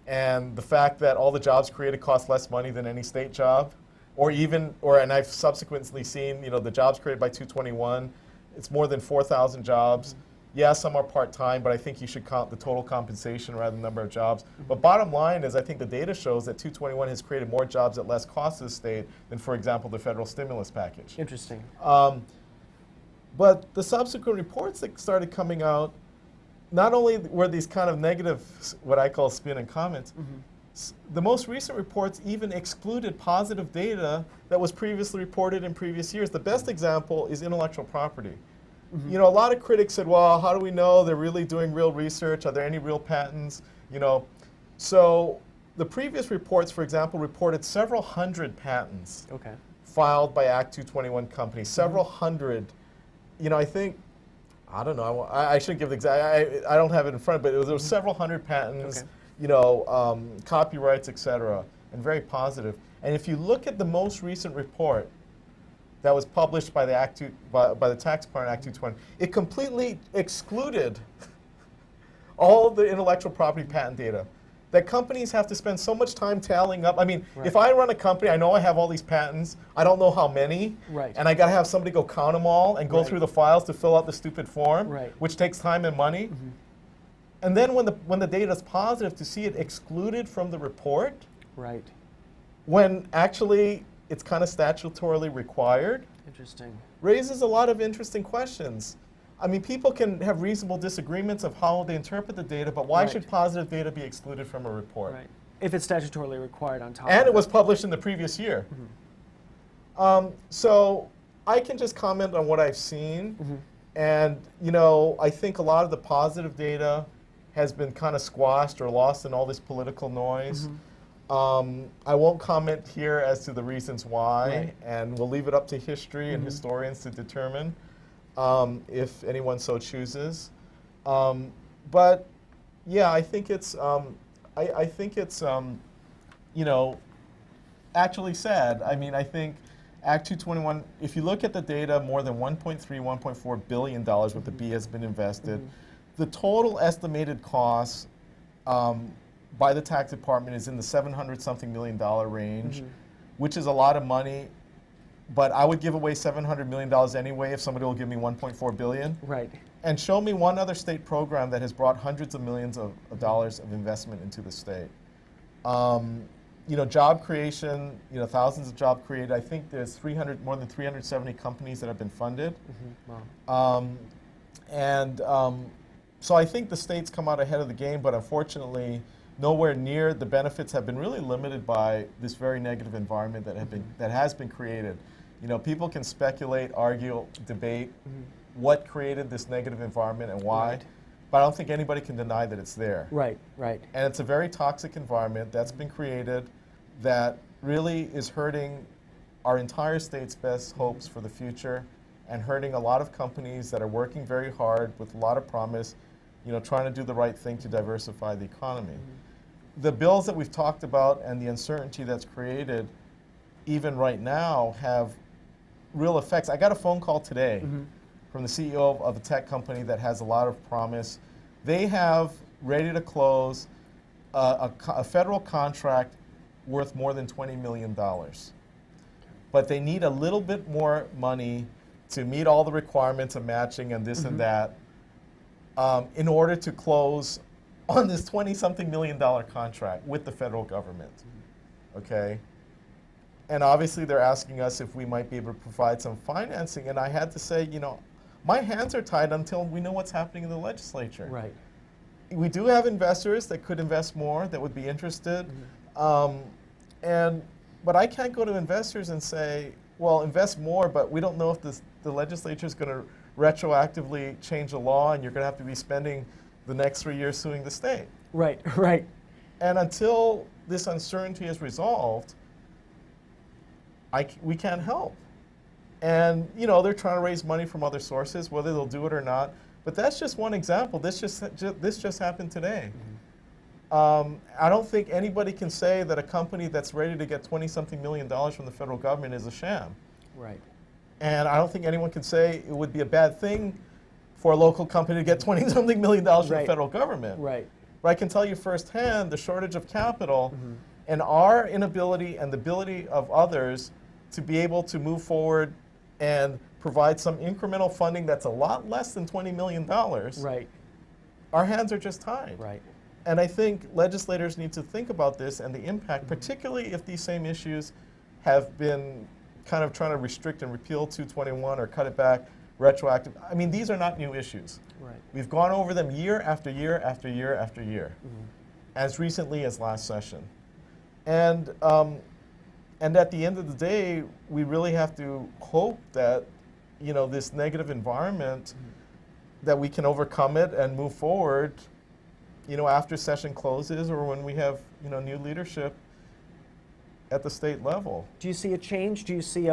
[SPEAKER 2] and the fact that all the jobs created cost less money than any state job, and I've subsequently seen the jobs created by 221, it's more than 4,000 jobs. Yeah, some are part-time, but I think you should count the total compensation rather than the number of jobs. But bottom line is, I think the data shows that 221 has created more jobs at less cost to the state than, for example, the federal stimulus package.
[SPEAKER 1] Interesting.
[SPEAKER 2] But the subsequent reports that started coming out, not only were these kind of negative, what I call spin and comments, the most recent reports even excluded positive data that was previously reported in previous years. The best example is intellectual property. A lot of critics said, well, how do we know they're really doing real research? Are there any real patents? So the previous reports, for example, reported several hundred patents filed by Act 221 companies, several hundred. I think, I don't know, I shouldn't give the exact, I don't have it in front, but there were several hundred patents, copyrights, et cetera, and very positive. And if you look at the most recent report that was published by the by the tax department, Act 220, it completely excluded all of the intellectual property patent data. That companies have to spend so much time tallying up. I mean, if I run a company, I know I have all these patents. I don't know how many, and I got to have somebody go count them all and go through the files to fill out the stupid form, which takes time and money. And then when the data is positive, to see it excluded from the report, when actually it's kind of statutorily required, raises a lot of interesting questions. I mean, people can have reasonable disagreements of how they interpret the data, but why should positive data be excluded from a report?
[SPEAKER 1] If it's statutorily required on top of
[SPEAKER 2] And it was published in the previous year. So I can just comment on what I've seen. And, I think a lot of the positive data has been kind of squashed or lost in all this political noise. I won't comment here as to the reasons why, and we'll leave it up to history and historians to determine if anyone so chooses. But yeah, I think it's actually sad. I mean, I think Act 221, if you look at the data, more than $1.3, $1.4 billion with the B has been invested. The total estimated cost by the tax department is in the $700-something million range, which is a lot of money. But I would give away $700 million anyway if somebody will give me $1.4 billion. And show me one other state program that has brought hundreds of millions of dollars of investment into the state. Job creation, thousands of jobs created. I think there's more than 370 companies that have been funded. So I think the state's come out ahead of the game, but unfortunately, nowhere near the benefits have been really limited by this very negative environment that has been created. You know, people can speculate, argue, debate what created this negative environment and why,
[SPEAKER 1] Right.
[SPEAKER 2] but I don't think anybody can deny that it's there.
[SPEAKER 1] Right, right.
[SPEAKER 2] And it's a very toxic environment that's been created that really is hurting our entire state's best hopes for the future and hurting a lot of companies that are working very hard with a lot of promise, you know, trying to do the right thing to diversify the economy. The bills that we've talked about and the uncertainty that's created even right now have real effects. I got a phone call today from the CEO of a tech company that has a lot of promise. They have ready to close a federal contract worth more than $20 million. But they need a little bit more money to meet all the requirements of matching and this and that in order to close on this 20-something million dollar contract with the federal government, okay? And obviously they're asking us if we might be able to provide some financing, and I had to say, you know, my hands are tied until we know what's happening in the legislature.
[SPEAKER 1] Right.
[SPEAKER 2] We do have investors that could invest more, that would be interested, but I can't go to investors and say, well, invest more, but we don't know if the legislature is going to retroactively change the law and you're going to have to be spending the next 3 years suing the state.
[SPEAKER 1] Right, right.
[SPEAKER 2] And until this uncertainty is resolved, we can't help. And you know, they're trying to raise money from other sources, whether they'll do it or not. But that's just one example. This just happened today. I don't think anybody can say that a company that's ready to get 20-something million dollars from the federal government is a sham.
[SPEAKER 1] Right.
[SPEAKER 2] And I don't think anyone can say it would be a bad thing for a local company to get 20-something million dollars from the federal government.
[SPEAKER 1] Right.
[SPEAKER 2] But I can tell you firsthand the shortage of capital and our inability and the ability of others to be able to move forward and provide some incremental funding that's a lot less than $20 million.
[SPEAKER 1] Right.
[SPEAKER 2] Our hands are just tied.
[SPEAKER 1] Right.
[SPEAKER 2] And I think legislators need to think about this and the impact, particularly if these same issues have been kind of trying to restrict and repeal 221 or cut it back retroactive. I mean, these are not new issues.
[SPEAKER 1] Right.
[SPEAKER 2] We've gone over them year after year after year after year, as recently as last session. And at the end of the day, we really have to hope that, you know, this negative environment, that we can overcome it and move forward, you know, after session closes or when we have, you know, new leadership at the state level.
[SPEAKER 1] Do you see a change? Do you see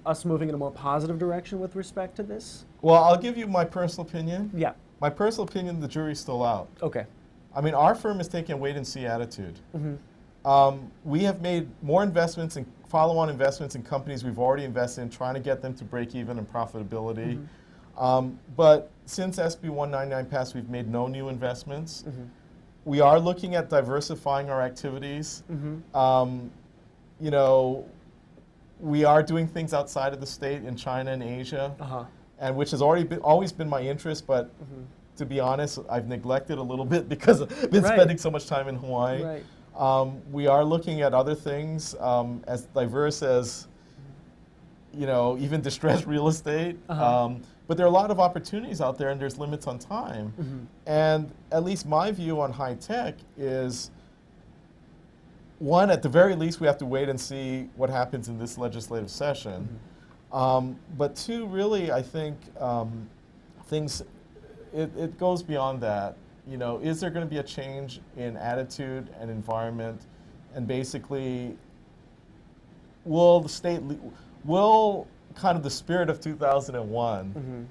[SPEAKER 1] us moving in a more positive direction with respect to this?
[SPEAKER 2] Well, I'll give you my personal opinion.
[SPEAKER 1] Yeah.
[SPEAKER 2] My personal opinion, the jury's still out.
[SPEAKER 1] Okay.
[SPEAKER 2] I mean, our firm is taking a wait-and-see attitude. We have made more investments and follow-on investments in companies we've already invested in, trying to get them to break even in profitability. But since SB 199 passed, we've made no new investments. We are looking at diversifying our activities. You know, we are doing things outside of the state in China and Asia, and which has always been my interest, but to be honest, I've neglected a little bit because I've been spending so much time in Hawaii.
[SPEAKER 1] Right.
[SPEAKER 2] We are looking at other things as diverse as, you know, even distressed real estate. But there are a lot of opportunities out there, and there's limits on time. And at least my view on high tech is, one, at the very least, we have to wait and see what happens in this legislative session. But two, really, I think it goes beyond that. You know, is there going to be a change in attitude and environment, and basically, will kind of the spirit of 2001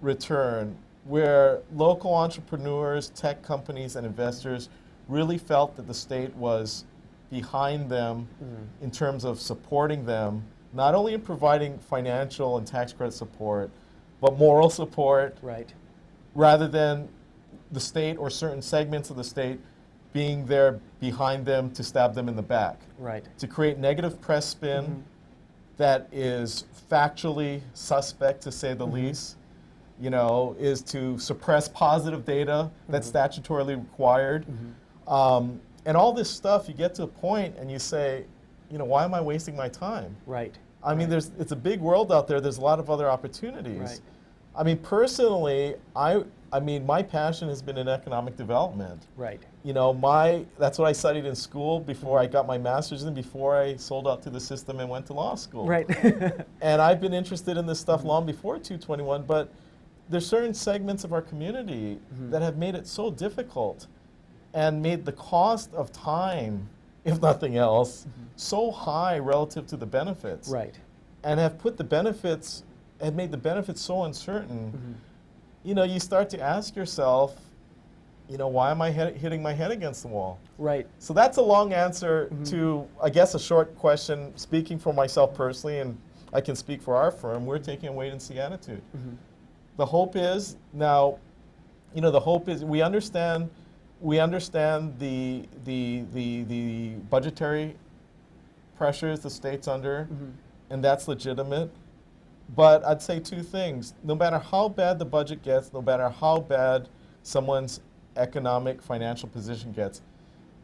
[SPEAKER 2] return, where local entrepreneurs, tech companies, and investors really felt that the state was behind them in terms of supporting them, not only in providing financial and tax credit support, but moral support, rather than the state or certain segments of the state being there behind them to stab them in the back. To create negative press spin that is factually suspect, to say the least, you know, is to suppress positive data that's statutorily required. And all this stuff, you get to a point and you say, you know, why am I wasting my time? I mean, it's a big world out there. There's a lot of other opportunities. I mean, personally, I I mean, my passion has been in economic development.
[SPEAKER 1] Right.
[SPEAKER 2] You know, that's what I studied in school before I got my master's and before I sold out to the system and went to law school.
[SPEAKER 1] Right.
[SPEAKER 2] And I've been interested in this stuff long before 221, but there's certain segments of our community that have made it so difficult and made the cost of time, if nothing else, so high relative to the benefits.
[SPEAKER 1] Right.
[SPEAKER 2] And have put the benefits, have made the benefits so uncertain. You know, you start to ask yourself, you know, why am I hitting my head against the wall?
[SPEAKER 1] Right.
[SPEAKER 2] So that's a long answer to, I guess, a short question. Speaking for myself personally, and I can speak for our firm, we're taking a wait-and-see attitude. The hope is now, you know, the hope is we understand the budgetary pressures the state's under, and that's legitimate. But I'd say two things. No matter how bad the budget gets, no matter how bad someone's economic, financial position gets,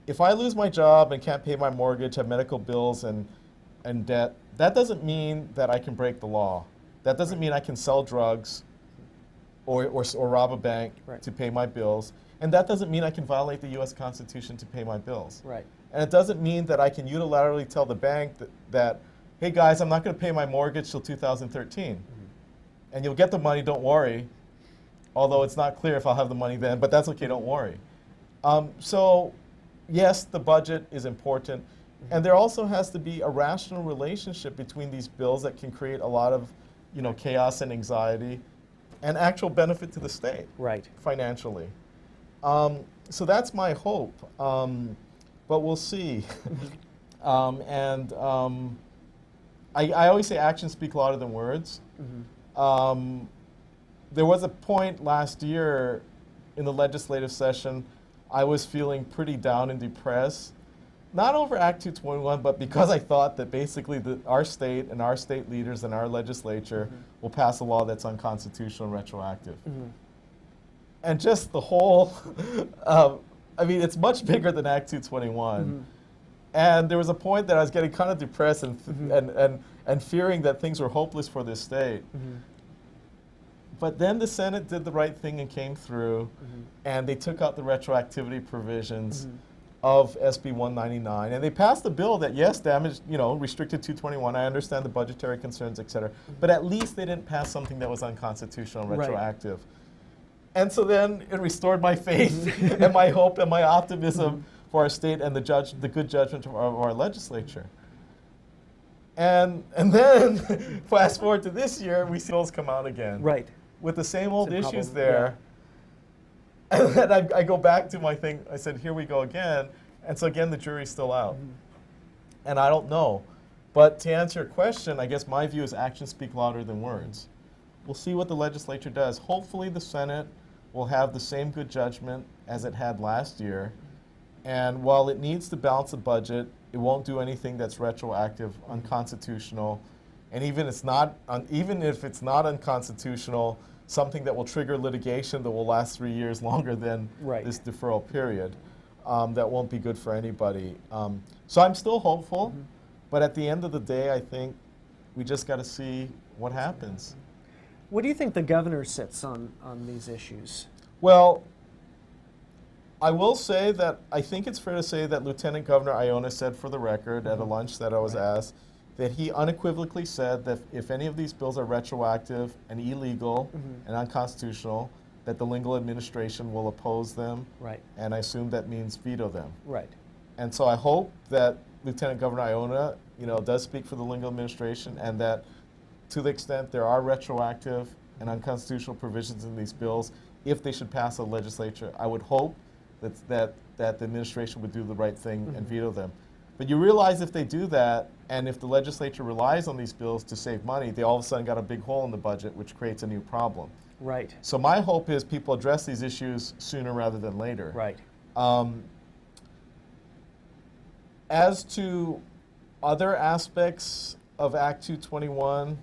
[SPEAKER 2] if I lose my job and can't pay my mortgage, have medical bills and debt, that doesn't mean that I can break the law. That doesn't mean I can sell drugs or rob a bank to pay my bills. And that doesn't mean I can violate the U.S. Constitution to pay my bills.
[SPEAKER 1] Right.
[SPEAKER 2] And it doesn't mean that I can unilaterally tell the bank that hey guys, I'm not going to pay my mortgage till 2013. And you'll get the money, don't worry. Although it's not clear if I'll have the money then, but that's okay, don't worry. So yes, the budget is important. And there also has to be a rational relationship between these bills that can create a lot of, you know, chaos and anxiety and actual benefit to the state financially. So that's my hope. But we'll see. I always say actions speak louder than words. There was a point last year in the legislative session, I was feeling pretty down and depressed, not over Act 221, but because I thought that basically our state and our state leaders and our legislature will pass a law that's unconstitutional and retroactive. And just the whole, I mean, it's much bigger than Act 221. And there was a point that I was getting kind of depressed and fearing that things were hopeless for this state. But then the Senate did the right thing and came through, and they took out the retroactivity provisions of SB 199, and they passed a bill that, yes, damaged, you know, restricted 221. I understand the budgetary concerns, et cetera, but at least they didn't pass something that was unconstitutional and retroactive. And so then it restored my faith and my hope and my optimism for our state and the good judgment of our legislature. And then, fast forward to this year, we see bills come out again. With the same old issues there. And then I go back to my thing, I said, here we go again. And so again, the jury's still out. And I don't know. But to answer your question, I guess my view is actions speak louder than words. We'll see what the legislature does. Hopefully the Senate will have the same good judgment as it had last year. And while it needs to balance the budget, it won't do anything that's retroactive, unconstitutional, and even if it's not unconstitutional, something that will trigger litigation that will last 3 years longer than this deferral period, that won't be good for anybody. So I'm still hopeful, but at the end of the day, I think we just got to see what happens.
[SPEAKER 1] What do you think the governor sits on these issues?
[SPEAKER 2] Well, I will say that I think it's fair to say that Lieutenant Governor Iona said for the record at a lunch that I was asked that he unequivocally said that if any of these bills are retroactive and illegal and unconstitutional, that the Lingle administration will oppose them. And I assume that means veto them. And so I hope that Lieutenant Governor Iona, you know, does speak for the Lingle administration, and that to the extent there are retroactive and unconstitutional provisions in these bills, if they should pass a legislature, I would hope that the administration would do the right thing and veto them. But you realize if they do that, and if the legislature relies on these bills to save money, they all of a sudden got a big hole in the budget, which creates a new problem. So my hope is people address these issues sooner rather than later. As to other aspects of Act 221,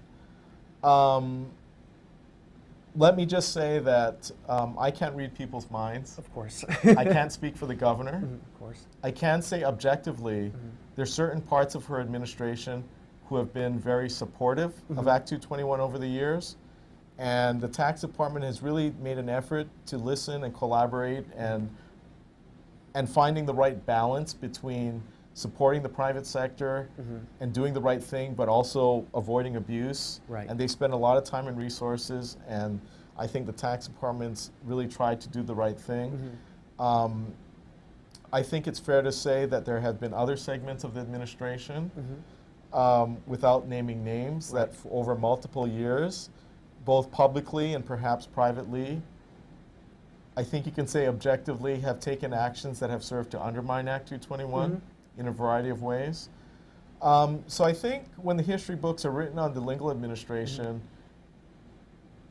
[SPEAKER 2] let me just say that I can't read people's minds.
[SPEAKER 1] Of course.
[SPEAKER 2] I can't speak for the governor.
[SPEAKER 1] Of course.
[SPEAKER 2] I can say objectively, there's certain parts of her administration who have been very supportive of Act 221 over the years. And the tax department has really made an effort to listen and collaborate and finding the right balance between supporting the private sector and doing the right thing, but also avoiding abuse.
[SPEAKER 1] Right.
[SPEAKER 2] And they spend a lot of time and resources, and I think the tax department's really tried to do the right thing. I think it's fair to say that there have been other segments of the administration, without naming names, that over multiple years, both publicly and perhaps privately, I think you can say objectively, have taken actions that have served to undermine Act 221 in a variety of ways. So I think when the history books are written on the Lingle administration,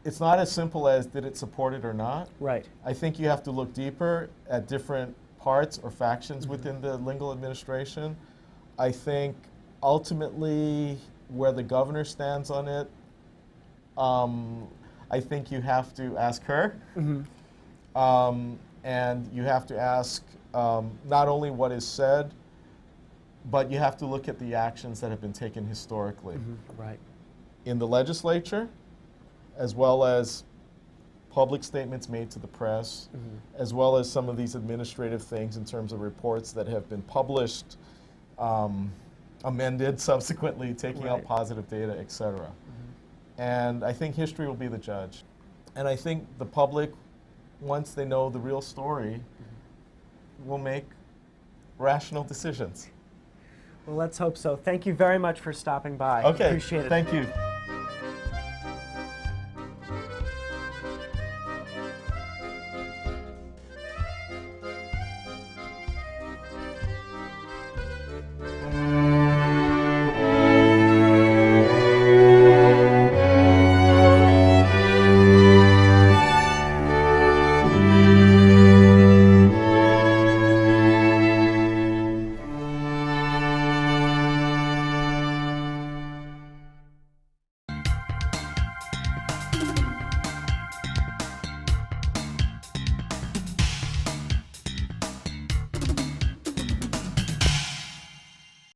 [SPEAKER 2] it's not as simple as did it support it or not.
[SPEAKER 1] Right.
[SPEAKER 2] I think you have to look deeper at different parts or factions within the Lingle administration. I think ultimately where the governor stands on it, I think you have to ask her. And you have to ask not only what is said, but you have to look at the actions that have been taken historically
[SPEAKER 1] Right.
[SPEAKER 2] in the legislature, as well as public statements made to the press, as well as some of these administrative things in terms of reports that have been published, amended subsequently, taking out positive data, et cetera. And I think history will be the judge. And I think the public, once they know the real story, will make rational decisions.
[SPEAKER 1] Well, let's hope so. Thank you very much for stopping by.
[SPEAKER 2] Okay,
[SPEAKER 1] Appreciate it.
[SPEAKER 2] thank you.